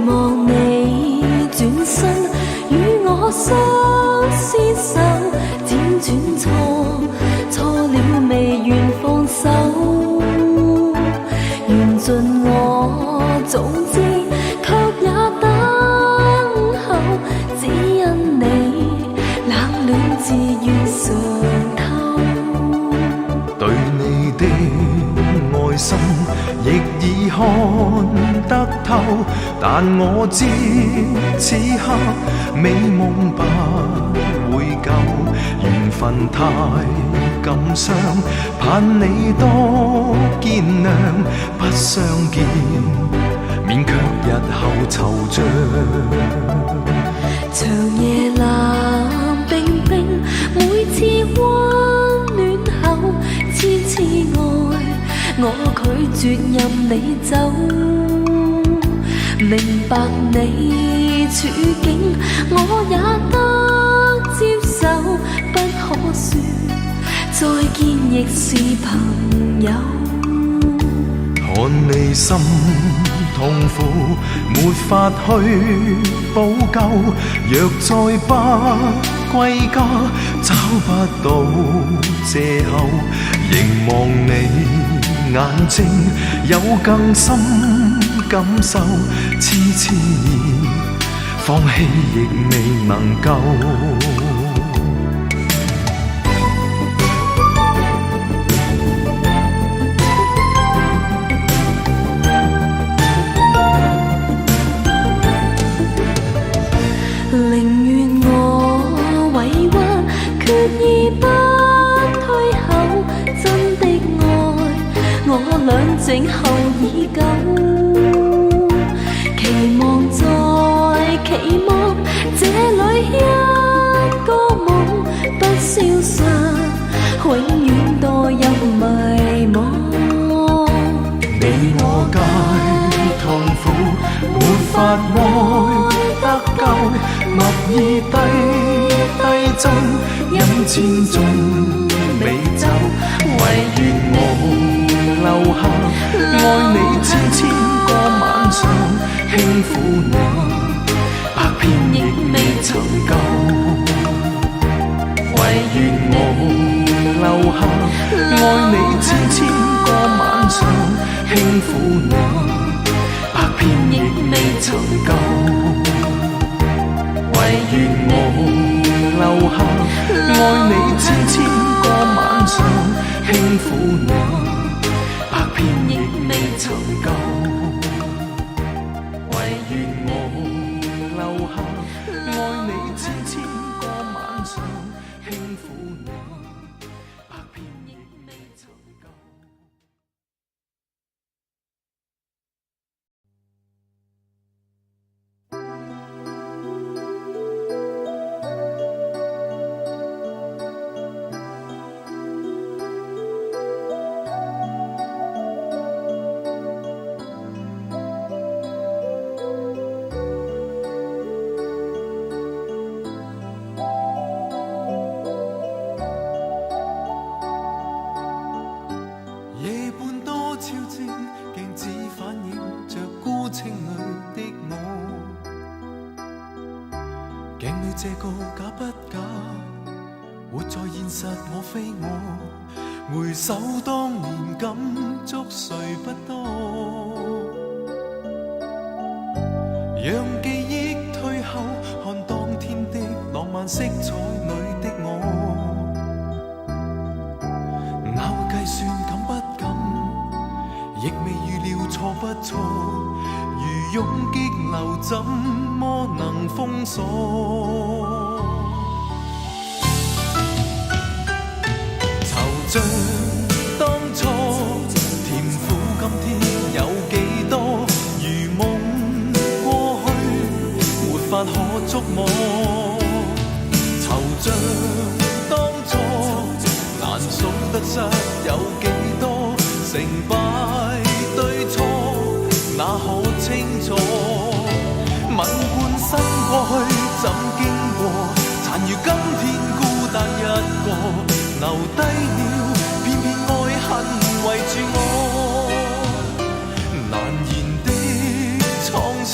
望你轉身與我相廝守，輾轉錯了未願放手，緣盡我早知，卻也等候，只因你冷暖自願嘗透。對你的愛心亦已看得透，但我知此刻美夢不會夠，緣分太感傷，盼你多見諒，不相見免卻日後惆悵。長夜冷冰冰，每次溫暖後痴痴愛，我拒絕任你走，明白你處境我也得接受，不可說再見亦是朋友。看你心痛苦，沒法去補救，若再不歸家，找不到藉口，凝望你眼睛有更深感受，痴痴放棄亦未能夠。靜候已久，期望再期望，這裏一個夢不消散，永遠墮入迷惘。你我皆痛苦，沒法愛得夠，默意低斟，飲千種美酒，唯願我留下，愛你千個晚上，輕撫你，百遍亦未曾夠。唯願我留下，愛你千個晚上，輕撫你，百遍亦未曾夠。唯願我留下，愛你千個晚上，輕撫你，亦未曾夠，唯願我留下，愛你千個晚上，輕撫你，百遍亦未曾夠。這個假不假，活在現實我非我，回首當年感觸誰不多，讓記憶退後，看當天的浪漫色彩裏的我，拗計算敢不敢，亦未預料錯不錯，如湧激流怎麼能封鎖？像當初甜苦今天有幾多，如夢過去沒法可觸摸，惆悵當初難數得失有幾多，成敗對錯哪可清楚，問半生過去怎經過，殘餘今天孤單一個，留低了偏偏愛恨圍住我，難言的滄桑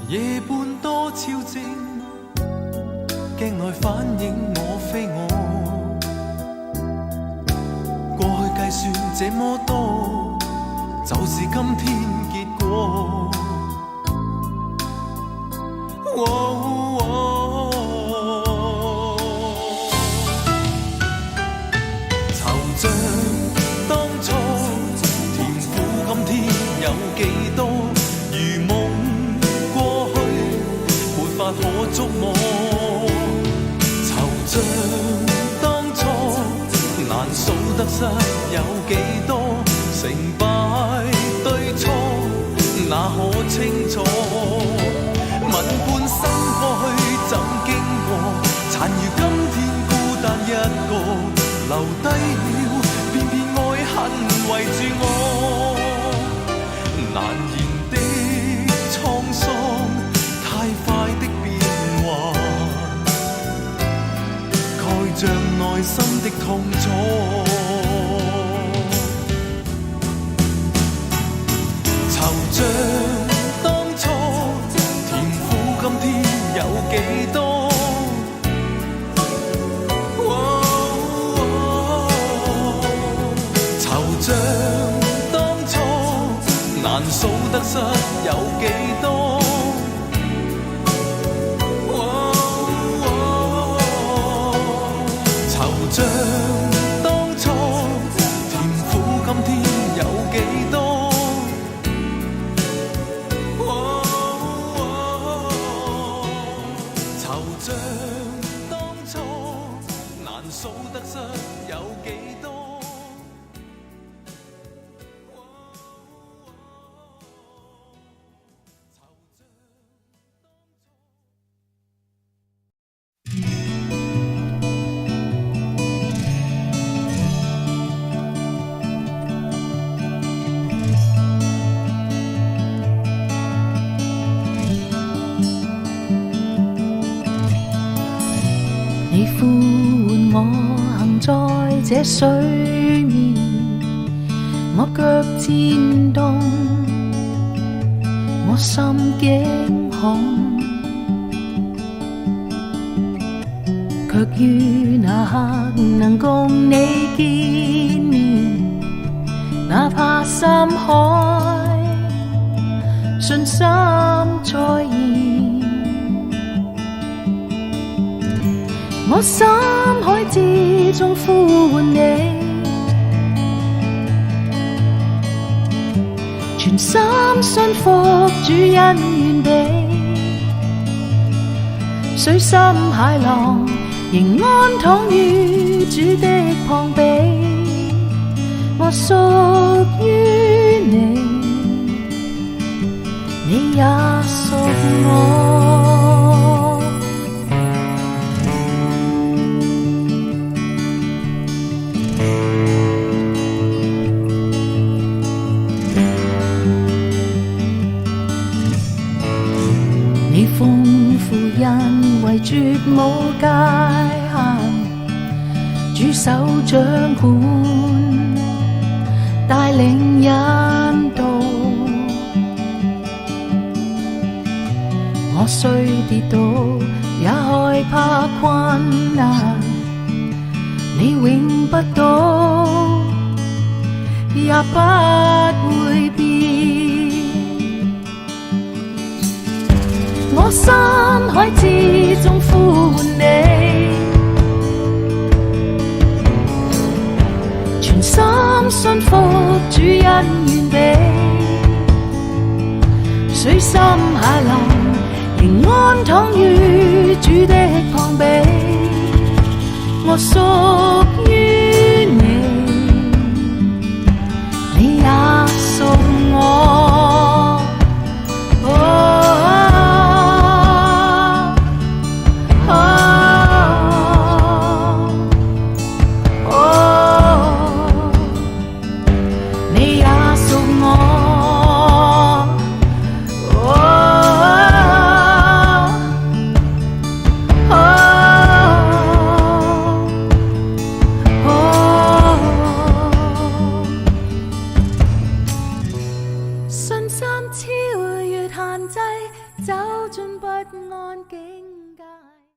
夜半多超正，鏡內反映我非我。過去計算這麼多，就是今天結果。惆悵當初，甜苦今天有幾多？如夢過去，沒法可觸摸。惆悵當初，難數得失有幾多？成敗對錯，哪可清楚？問半生過去怎經過？殘餘今天孤單一個，留低了片片愛恨圍住我。難言的滄桑，太快的變幻，蓋着內心的痛楚。惆悵當初，甜苦今天有幾多？惆悵當初，難數得失有幾多？惆悵當初，甜苦今天有幾多？惆悵當初，難數得失有幾多？你呼喚我行在這水面，我腳顫動，我心驚恐，卻於那刻能共你見面，哪怕深海信心再現。我心海之中呼喚你，全心信服主恩願地，水深海浪仍安躺於主的膀臂。我屬於你，你也屬我。你豐富恩惠絕無界限，主手掌管，帶領引導。我雖跌倒，也害怕困難，你永不倒，也不會變。我心海之中呼喚你，全心信服主恩願地，水深海浪仍安躺於主的膀臂。我屬於